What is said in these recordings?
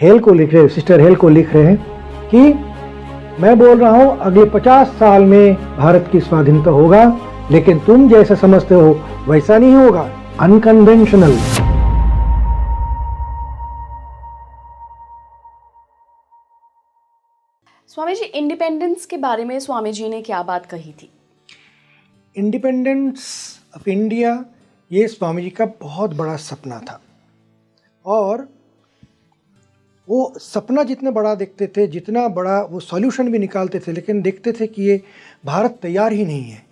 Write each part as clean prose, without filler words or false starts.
Hello को लिख रहे, सिस्टर हेल को लिख रहे हैं कि मैं बोल रहा हूं अगले 50 साल में भारत की स्वाधीनता होगा, लेकिन तुम जैसा समझते हो वैसा नहीं होगा, अनकन्वेंशनल। स्वामी जी, इंडिपेंडेंस के बारे में स्वामी जी ने क्या बात कही थी? इंडिपेंडेंस ऑफ इंडिया ये स्वामी जी का बहुत बड़ा सपना था, और वो सपना जितना बड़ा देखते थे, जितना बड़ा वो सॉल्यूशन भी निकालते थे, लेकिन देखते थे कि ये भारत तैयार ही नहीं है,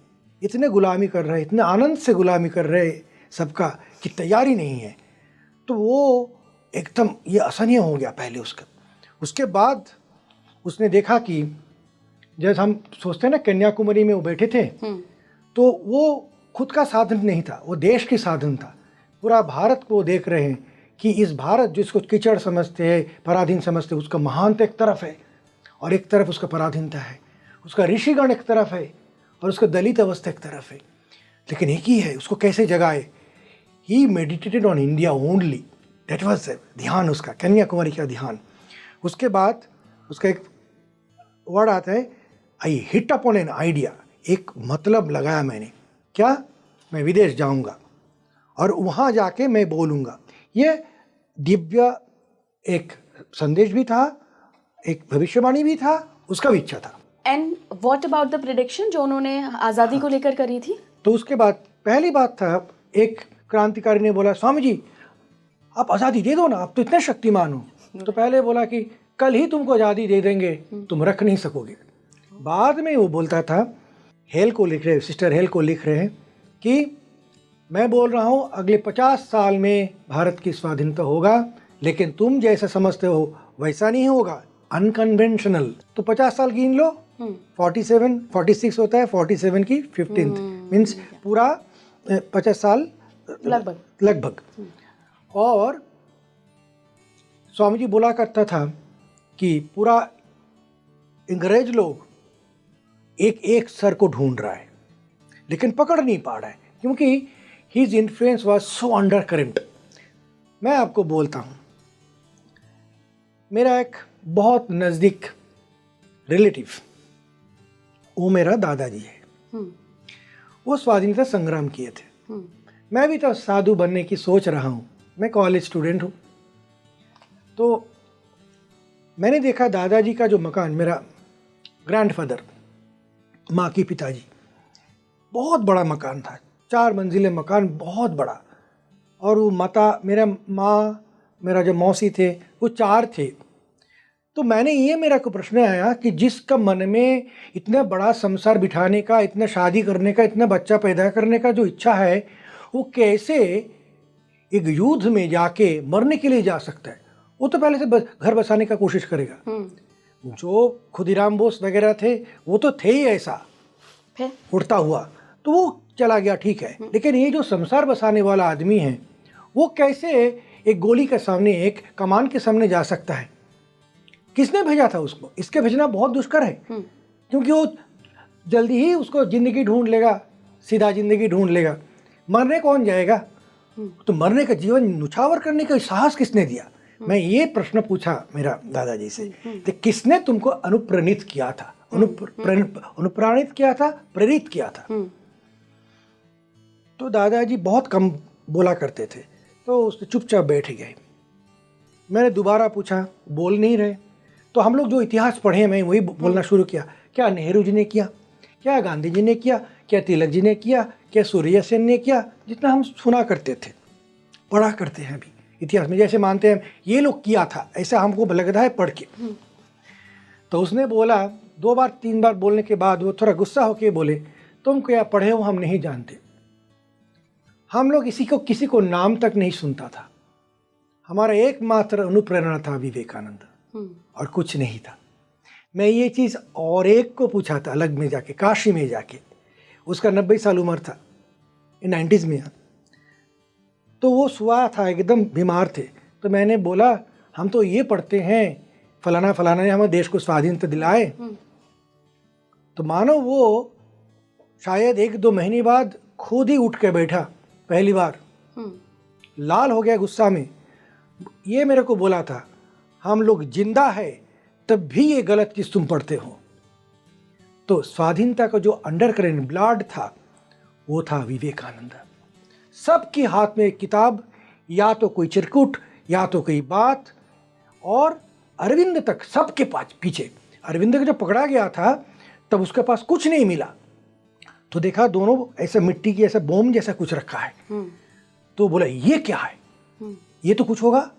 इतने गुलामी कर रहे, इतने आनंद से गुलामी कर रहे सबका कि तैयारी नहीं है। तो वो एकदम ये असहनीय हो गया पहले उसका। उसके बाद उसने देखा कि जैसे हम सोचते हैं ना, कन्याकुमारी में वो बैठे थे, तो वो खुद का साधन नहीं था, वो देश की साधन था। पूरा भारत को देख रहे हैं कि इस भारत जिसको कीचड़ समझते हैं, पराधीन समझते हैं, उसका महानता एक तरफ है और एक तरफ उसका पराधीनता है, उसका ऋषिगण एक तरफ है और उसका दलित अवस्था एक तरफ है, लेकिन एक ही है, उसको कैसे जगाए। He meditated on India only, that was ध्यान उसका, कन्याकुमारी का ध्यान। उसके बाद उसका एक वर्ड आता है, I hit upon an idea, एक मतलब लगाया मैंने, क्या, मैं विदेश जाऊंगा और वहाँ जाके मैं बोलूँगा। ये दिव्य एक संदेश भी था, एक भविष्यवाणी भी था, उसका भी इच्छा था। And what about the prediction जो उन्होंने आज़ादी को लेकर करी थी? तो उसके बाद पहली बात था, एक क्रांतिकारी ने बोला, स्वामी जी आप आज़ादी दे दो ना, आप तो इतने शक्तिमान हो। तो पहले बोला कि कल ही तुमको आज़ादी दे देंगे, तुम रख नहीं सकोगे। बाद में वो बोलता था, हेल को लिख रहे, सिस्टर हेल को लिख रहे हैं कि मैं बोल रहा हूँ अगले 50 साल में भारत की स्वाधीनता होगा, लेकिन तुम जैसा समझते हो वैसा नहीं होगा, अनकन्वेंशनल। तो 50 साल गिन लो, 46 होता है, 47 की 15th मीन्स पूरा 50 साल लगभग। और स्वामी जी बोला करता था कि पूरा अंग्रेज लोग एक एक सर को ढूंढ रहा है, लेकिन पकड़ नहीं पा रहा है, क्योंकि his influence was so under current। मैं आपको बोलता हूँ, मेरा एक बहुत नज़दीक रिलेटिव, वो मेरा दादाजी है। वो स्वाधीनता संग्राम किए थे। मैं भी तो साधु बनने की सोच रहा हूँ, मैं कॉलेज स्टूडेंट हूँ। तो मैंने देखा दादाजी का जो मकान, मेरा ग्रैंडफादर, माँ की पिताजी, बहुत बड़ा मकान था, 4 मंजिले मकान, बहुत बड़ा। और वो माता, मेरा माँ, मेरा जो मौसी थे, वो 4 थे। तो मैंने ये, मेरा को प्रश्न आया कि जिसका मन में इतना बड़ा संसार बिठाने का, इतना शादी करने का, इतना बच्चा पैदा करने का जो इच्छा है, वो कैसे एक युद्ध में जाके मरने के लिए जा सकता है? वो तो पहले से घर बसाने का कोशिश करेगा। जो खुदीराम बोस वगैरह थे, वो तो थे ही ऐसा उड़ता हुआ, तो वो चला गया, ठीक है। लेकिन ये जो संसार बसाने वाला आदमी है, वो कैसे एक गोली के सामने, एक कमान के सामने जा सकता है? किसने भेजा था उसको? इसके भेजना बहुत दुष्कर है, क्योंकि वो जल्दी ही उसको जिंदगी ढूंढ लेगा, सीधा जिंदगी ढूंढ लेगा। मरने कौन जाएगा? तो मरने का, जीवन नुछावर करने का साहस किसने दिया? मैं ये प्रश्न पूछा मेरा दादाजी से, कि किसने तुमको अनुप्राणित किया था? अनुप्राणित किया था, प्रेरित किया था? तो दादाजी बहुत कम बोला करते थे, तो उसने चुपचाप बैठ गए। मैंने दोबारा पूछा, बोल नहीं रहे। तो हम लोग जो इतिहास पढ़े, मैं वही बोलना शुरू किया। क्या नेहरू जी ने किया, क्या गांधी जी ने किया, क्या तिलक जी ने किया, क्या सूर्य सेन ने किया, जितना हम सुना करते थे, पढ़ा करते हैं अभी इतिहास में, जैसे मानते हैं ये लोग किया था, ऐसा हमको लगता है पढ़ के। तो उसने बोला, 2 बार 3 बार बोलने के बाद वो थोड़ा गुस्सा होके बोले, तुम क्या पढ़े हो, हम नहीं जानते। हम लोग किसी को नाम तक नहीं सुनता था। हमारा एकमात्र अनुप्रेरणा था विवेकानंद, और कुछ नहीं था। मैं ये चीज़ और एक को पूछा था अलग में जाके, काशी में जाके, उसका 90 साल उम्र था, 90s में। तो वो सुआ था, एकदम बीमार थे। तो मैंने बोला, हम तो ये पढ़ते हैं फलाना फलाना ने हमारे देश को स्वाधीनता दिलाए। तो मानो वो शायद 1-2 महीने बाद खुद ही उठ के बैठा, पहली बार लाल हो गया गुस्सा में। ये मेरे को बोला था, हम लोग जिंदा है तब भी ये गलत चीज तुम पढ़ते हो। तो स्वाधीनता का जो अंडर करेंट ब्लड था वो था विवेकानंद। सबके हाथ में एक किताब, या तो कोई चिरकुट या तो कोई बात, और अरविंद तक सबके पास पीछे। अरविंद को जब पकड़ा गया था तब उसके पास कुछ नहीं मिला, तो देखा दोनों ऐसे मिट्टी की ऐसा बोम जैसा कुछ रखा है। तो बोला ये क्या है, ये तो कुछ होगा,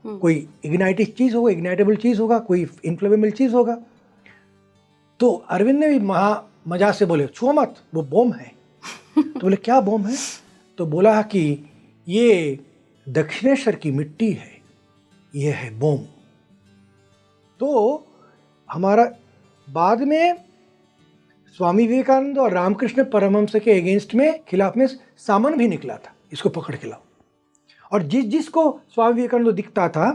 कोई इग्नाइटिव चीज होगा, इग्नाइटेबल चीज होगा, कोई इन्फ्लेमेबल चीज होगा। तो अरविंद ने भी मजाक से बोले छुओ मत, वो बोम है। तो बोले क्या बोम है? तो बोला कि ये दक्षिणेश्वर की मिट्टी है, ये है बोम। तो हमारा बाद में स्वामी विवेकानंद और रामकृष्ण परमहंस के अगेंस्ट में खिलाफ में सामन भी निकला था, इसको पकड़ के लाओ। और जिसको स्वामी विवेकानंद दिखता था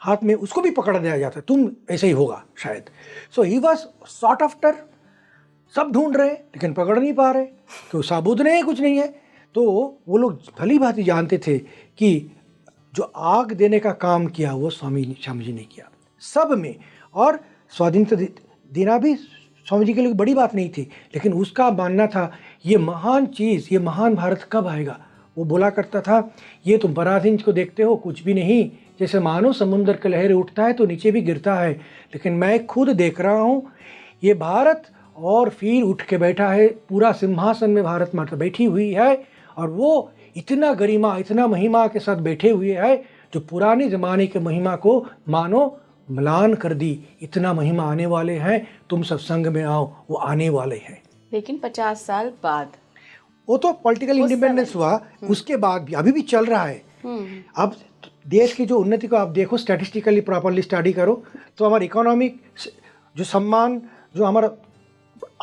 हाथ में, उसको भी पकड़ दिया जाता, तुम ऐसे ही होगा शायद। सो ही वॉज सॉर्ट आफ्टर, सब ढूंढ रहे लेकिन पकड़ नहीं पा रहे, तो साबुत नहीं है, कुछ नहीं है। तो वो लोग भली भांति जानते थे कि जो आग देने का काम किया वो स्वामी जी ने किया सब में। और स्वाधीनता देना भी स्वामी जी के लिए बड़ी बात नहीं थी, लेकिन उसका मानना था ये महान चीज़, ये महान भारत कब आएगा। वो बोला करता था ये तुम पराधीन को देखते हो कुछ भी नहीं, जैसे मानो समुद्र का लहर उठता है तो नीचे भी गिरता है, लेकिन मैं खुद देख रहा हूँ ये भारत और फिर उठ के बैठा है, पूरा सिंहासन में भारत माता बैठी हुई है, और वो इतना गरिमा इतना महिमा के साथ बैठे हुए है जो पुराने ज़माने के महिमा को मानो म्लान कर दी। इतना महिमा आने वाले हैं, तुम सब संग में आओ, वो आने वाले हैं। लेकिन 50 साल बाद वो तो पॉलिटिकल इंडिपेंडेंस हुआ, उसके बाद भी अभी भी चल रहा है। अब देश की जो उन्नति को आप देखो, स्टैटिस्टिकली प्रॉपरली स्टडी करो, तो हमारा इकोनॉमिक जो सम्मान, जो हमारा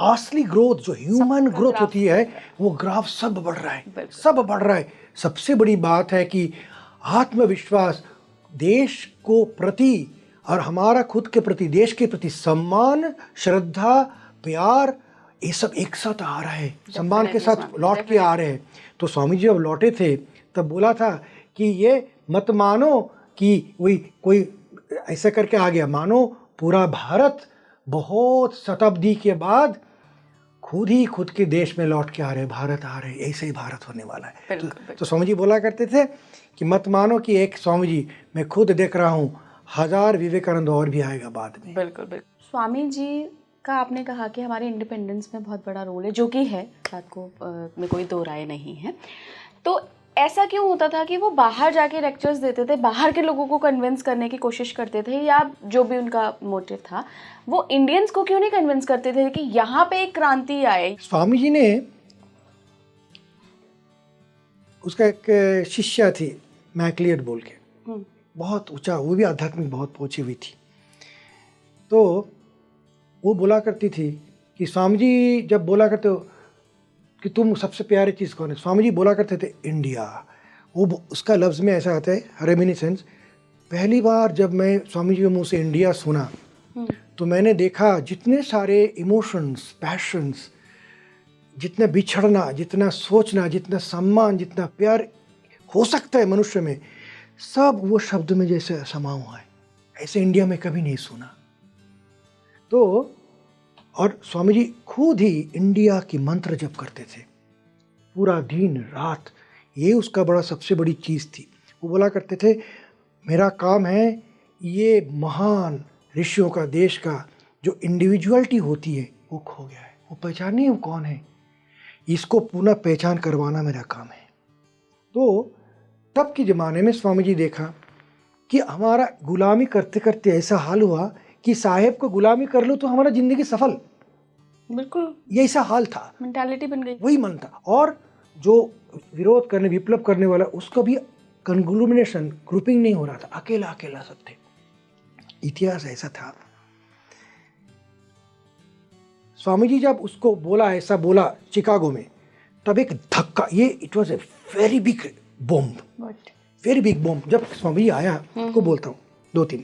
असली ग्रोथ, जो ह्यूमन ग्रोथ होती है, वो ग्राफ सब बढ़ रहा है, सब बढ़ रहा है। सबसे बड़ी बात है कि आत्मविश्वास, देश को प्रति और हमारा खुद के प्रति, देश के प्रति सम्मान, श्रद्धा, प्यार, ये सब एक साथ आ रहा है, सम्मान के साथ लौट के आ रहे हैं। तो स्वामी जी जब लौटे थे तब बोला था कि ये मत मानो कि वही कोई ऐसा करके आ गया, मानो पूरा भारत बहुत शताब्दी के बाद खुद ही खुद के देश में लौट के आ रहे, भारत आ रहे, ऐसे ही भारत होने वाला है। तो स्वामी जी बोला करते थे कि मत मानो कि एक स्वामी जी मैं खुद देख रहा हूँ, 1000 विवेकानंद और भी आएगा बाद में। बिल्कुल बिल्कुल। स्वामी जी का आपने कहा कि हमारे इंडिपेंडेंस में बहुत बड़ा रोल है, जो कि है, बात को में कोई दो राय नहीं है। तो ऐसा क्यों होता था कि वो बाहर जाके लेक्चर्स देते थे, बाहर के लोगों को कन्विंस करने की कोशिश करते थे, या जो भी उनका मोटिव था, वो इंडियंस को क्यों नहीं कन्विंस करते थे कि यहाँ पे एक क्रांति आए? स्वामी जी ने, उसका एक शिष्या थी मैकलियड बोल के, बहुत ऊंचा, वो भी आध्यात्मिक बहुत पहुंची हुई थी। तो वो बोला करती थी कि स्वामी जी जब बोला करते हो कि तुम सबसे प्यारी चीज़ कौन है, स्वामी जी बोला करते थे इंडिया। वो उसका लफ्ज़ में ऐसा आता है रेमिनिसेंस। पहली बार जब मैं स्वामी जी के मुंह से इंडिया सुना तो मैंने देखा जितने सारे इमोशंस, पैशंस, जितना बिछड़ना, जितना सोचना, जितना सम्मान, जितना प्यार हो सकता है मनुष्य में, सब वो शब्द में जैसे समा हुआ है। ऐसे इंडिया में कभी नहीं सुना। तो और स्वामी जी खुद ही इंडिया की मंत्र जप करते थे पूरा दिन रात, ये उसका बड़ा सबसे बड़ी चीज़ थी। वो बोला करते थे मेरा काम है ये महान ऋषियों का, देश का जो इंडिविजुअलिटी होती है वो खो गया है, वो पहचानिए वो कौन है, इसको पुनः पहचान करवाना मेरा काम है। तो तब के ज़माने में स्वामी जी देखा कि हमारा गुलामी करते करते ऐसा हाल हुआ कि साहेब को गुलामी कर लो तो हमारा जिंदगी सफल। बिल्कुल ये ऐसा हाल था, मेंटालिटी बन गई, वही मन था। और जो विरोध करने, विप्लव करने वाला, उसका भी कंग्लूमिनेशन, ग्रुपिंग नहीं हो रहा था, अकेला अकेला सब थे। इतिहास ऐसा था। स्वामी जी जब उसको बोला, ऐसा बोला चिकागो में, तब एक धक्का, ये it was a very big bomb, very big bomb. जब स्वामी जी आया, को बोलता हूँ 2-3,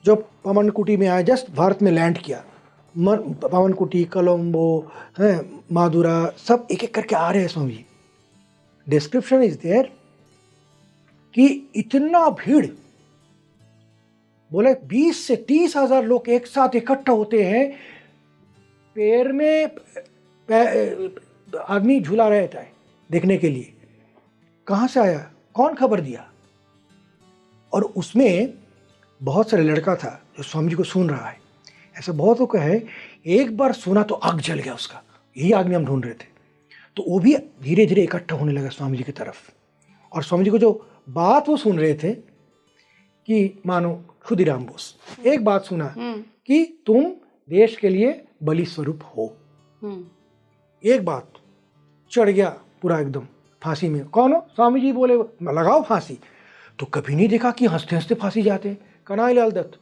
जब पवन कुटी में आया, जस्ट भारत में लैंड किया, पवन कुटी, कोलंबो, मादुरा, सब एक एक करके आ रहे हैं Swami ji. Description is there कि इतना भीड़ बोले 20 से 30,000 लोग एक साथ इकट्ठा होते हैं, पैर में आदमी झूला रहता है देखने के लिए। कहाँ से आया, कौन खबर दिया? और उसमें बहुत सारे लड़का था जो स्वामी जी को सुन रहा है। ऐसा बहुत लोग है, एक बार सुना तो आग जल गया उसका। यही आदमी हम ढूंढ रहे थे। तो वो भी धीरे धीरे इकट्ठा होने लगा स्वामी जी की तरफ। और स्वामी जी को जो बात वो सुन रहे थे कि मानो खुदीराम बोस, एक बात सुना कि तुम देश के लिए बलि स्वरूप हो। एक बात चढ़ गया पूरा एकदम फांसी में। कौन हो? स्वामी जी बोले लगाओ फांसी। तो कभी नहीं देखा कि हंसते हंसते फांसी जाते। कन्हैया लाल दत्त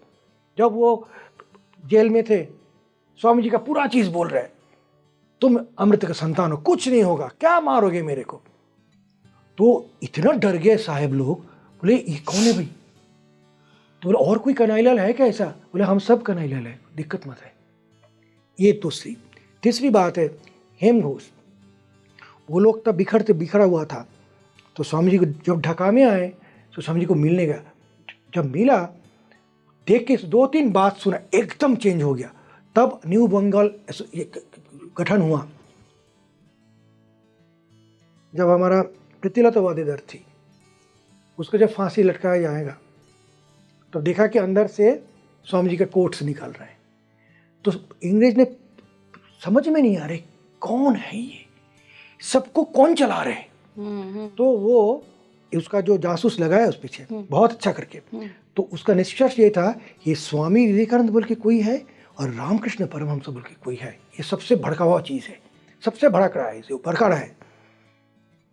जब वो जेल में थे, स्वामी जी का पूरा चीज बोल रहे, तुम अमृत का संतान हो, कुछ नहीं होगा, क्या मारोगे मेरे को? तो इतना डर गए साहब लोग, बोले ये कौन है भाई? तो बोले और कोई कन्हैयालाल है क्या ऐसा? बोले हम सब कन्हैयालाल है, दिक्कत मत है। ये दूसरी। तीसरी बात है हेम घोष। वो लोग तब बिखरा हुआ था। तो स्वामी जी को जब ढाका में आए तो स्वामी जी को मिलने गया। जब मिला, देख के 2-3 बात सुना, एकदम चेंज हो गया। तब न्यू बंगाल गठन हुआ। जब हमारा प्रीतिलता वादेदार थी, उसको जब फांसी लटकाया जाएगा तो देखा कि अंदर से स्वामी जी का कोट्स निकल रहे हैं। तो अंग्रेज ने समझ में नहीं आ रहे कौन है ये, सबको कौन चला रहे हैं। तो वो उसका जो जासूस लगाया उस पीछे बहुत अच्छा करके, तो उसका निष्कर्ष ये था ये स्वामी विवेकानंद बोल के कोई है और रामकृष्ण परमहंस बोल के कोई है। ये सबसे भड़का हुआ चीज़ है, सबसे भड़क रहा है, इसे भड़का रहा है।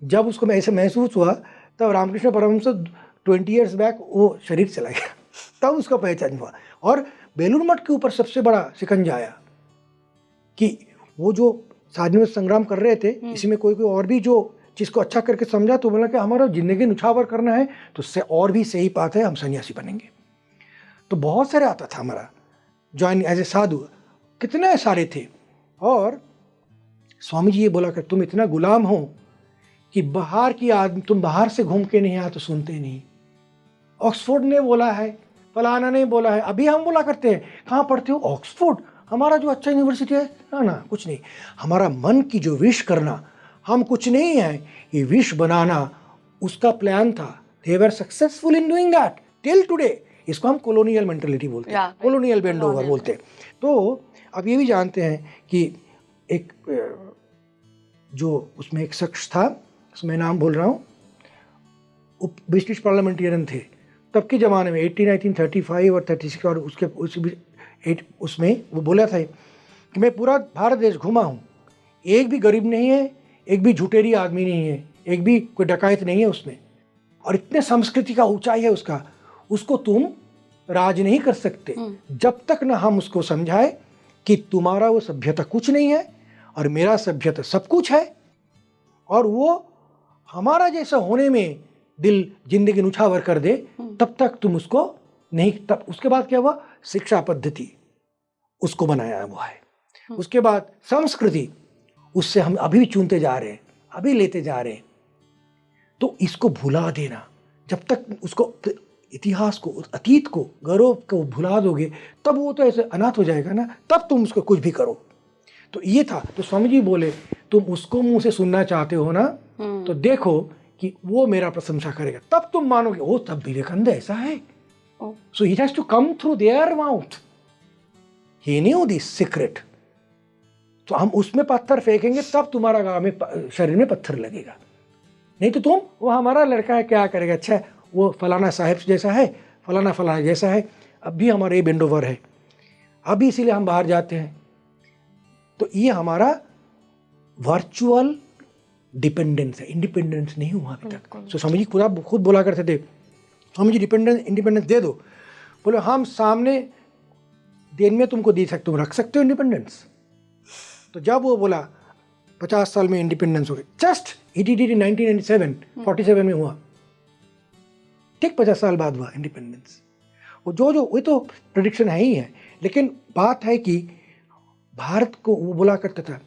जब उसको ऐसे महसूस हुआ तब रामकृष्ण परमहंस 20 ईयर्स बैक वो शरीर चला गया, तब उसका पहचान हुआ। और बेलूर मठ के ऊपर सबसे बड़ा शिकंजा आया कि वो जो स्वाधीनता संग्राम कर रहे थे, इसमें कोई और भी जो चीज़ को अच्छा करके समझा, तो बोला कि हमारा जिंदगी नुछावर करना है तो उससे और भी सही बात है, हम सन्यासी बनेंगे। तो बहुत सारे आता था हमारा ज्वाइन एज ए साधु, कितने सारे थे। और स्वामी जी ये बोला कि तुम इतना गुलाम हो कि बाहर की आदमी, तुम बाहर से घूम के नहीं आए तो सुनते नहीं। ऑक्सफोर्ड ने बोला है, फलाना ने बोला है, अभी हम बोला करते हैं कहाँ पढ़ते हो? ऑक्सफोर्ड, हमारा जो अच्छा यूनिवर्सिटी है ना, कुछ नहीं। हमारा मन की जो विश करना, हम कुछ नहीं है, ये विश बनाना उसका प्लान था। They were successful in doing that till today. इसको हम कॉलोनियल मेंटालिटी बोलते हैं, कॉलोनियल बेंड ओवर बोलते हैं। तो अब ये भी जानते हैं कि एक जो उसमें एक शख्स था, उसमें नाम भूल रहा हूँ, ब्रिटिश पार्लियामेंटेरियन थे तब के ज़माने में 1935 और 36, और उसमें वो बोला था कि मैं पूरा भारत देश घूमा हूँ, एक भी गरीब नहीं है, एक भी झुटेरी आदमी नहीं है, एक भी कोई डकायत नहीं है उसमें, और इतने संस्कृति का ऊंचाई है उसका, उसको तुम राज नहीं कर सकते जब तक ना हम उसको समझाए कि तुम्हारा वो सभ्यता कुछ नहीं है और मेरा सभ्यता सब कुछ है, और वो हमारा जैसा होने में दिल जिंदगी नुछावर कर दे, तब तक तुम उसको नहीं। तब उसके बाद क्या हुआ? शिक्षा पद्धति उसको बनाया हुआ है। उसके बाद संस्कृति, उससे हम अभी भी चुनते जा रहे हैं, अभी लेते जा रहे हैं। तो इसको भुला देना, जब तक उसको इतिहास को, अतीत को, गौरव को भुला दोगे, तब वो तो ऐसे अनाथ हो जाएगा ना, तब तुम उसको कुछ भी करो। तो ये था। तो स्वामी जी बोले तुम उसको मुंह से सुनना चाहते हो ना, तो देखो कि वो मेरा प्रशंसा करेगा, तब तुम मानोगे ओ तब विवेकानंद ऐसा है। So it has to come through their mouth, he knew this secret. तो हम उसमें पत्थर फेंकेंगे तब तुम्हारा गाँव में शरीर में पत्थर लगेगा, नहीं तो तुम वो हमारा लड़का है क्या करेगा, अच्छा वो फलाना साहिब जैसा है, फलाना जैसा है, अब भी हमारा ये बेंड ओवर है, अभी इसीलिए हम बाहर जाते हैं। तो ये हमारा वर्चुअल डिपेंडेंस है, इंडिपेंडेंस नहीं हुआ अभी तक। तो स्वामी जी खुद बोला करते थे, स्वामी जी इंडिपेंडेंस दे दो। बोले हम सामने दिन में तुमको दे सकते, तुम रख सकते हो इंडिपेंडेंस। तो जब वो बोला 50 साल में इंडिपेंडेंस हो गए, जस्ट इट डिड इन 1997, 47 में हुआ, ठीक 50 साल बाद हुआ इंडिपेंडेंस। वो जो वो तो प्रेडिक्शन है ही है, लेकिन बात है कि भारत को वो बोला करता था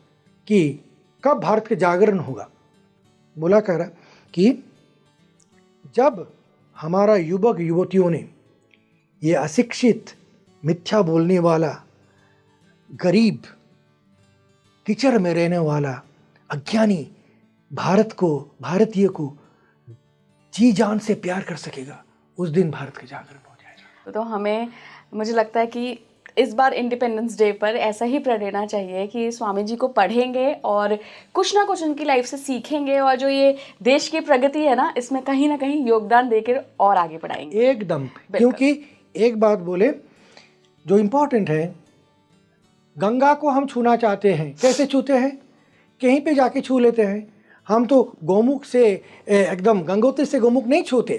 कि कब भारत का जागरण होगा। बोला कर रहा कि जब हमारा युवक युवतियों ने ये अशिक्षित, मिथ्या बोलने वाला, गरीब, कीचड़ में रहने वाला, अज्ञानी भारत को, भारतीय को जी जान से प्यार कर सकेगा, उस दिन भारत का जागरण हो जाएगा। तो हमें, मुझे लगता है कि इस बार इंडिपेंडेंस डे पर ऐसा ही प्रेरणा चाहिए कि स्वामी जी को पढ़ेंगे और कुछ ना कुछ उनकी लाइफ से सीखेंगे, और जो ये देश की प्रगति है ना, इसमें कहीं ना कहीं योगदान देकर और आगे बढ़ाएंगे। एकदम, क्योंकि एक बात बोले जो इम्पोर्टेंट है, गंगा को हम छूना चाहते हैं, कैसे छूते हैं? कहीं पे जाके छू लेते हैं। हम तो गौमुख से एकदम गंगोत्री से गौमुख नहीं छूते।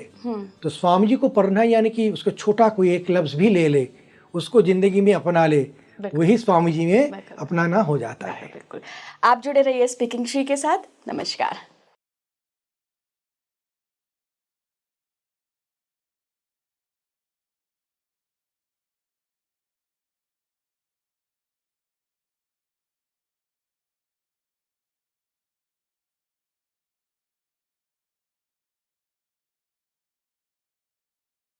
तो स्वामी जी को पढ़ना यानी कि उसको छोटा कोई एक लफ्ज भी ले ले, उसको जिंदगी में अपना ले, वही स्वामी जी में अपनाना हो जाता है। बिल्कुल। आप जुड़े रहिए स्पीकिंग श्री के साथ। नमस्कार।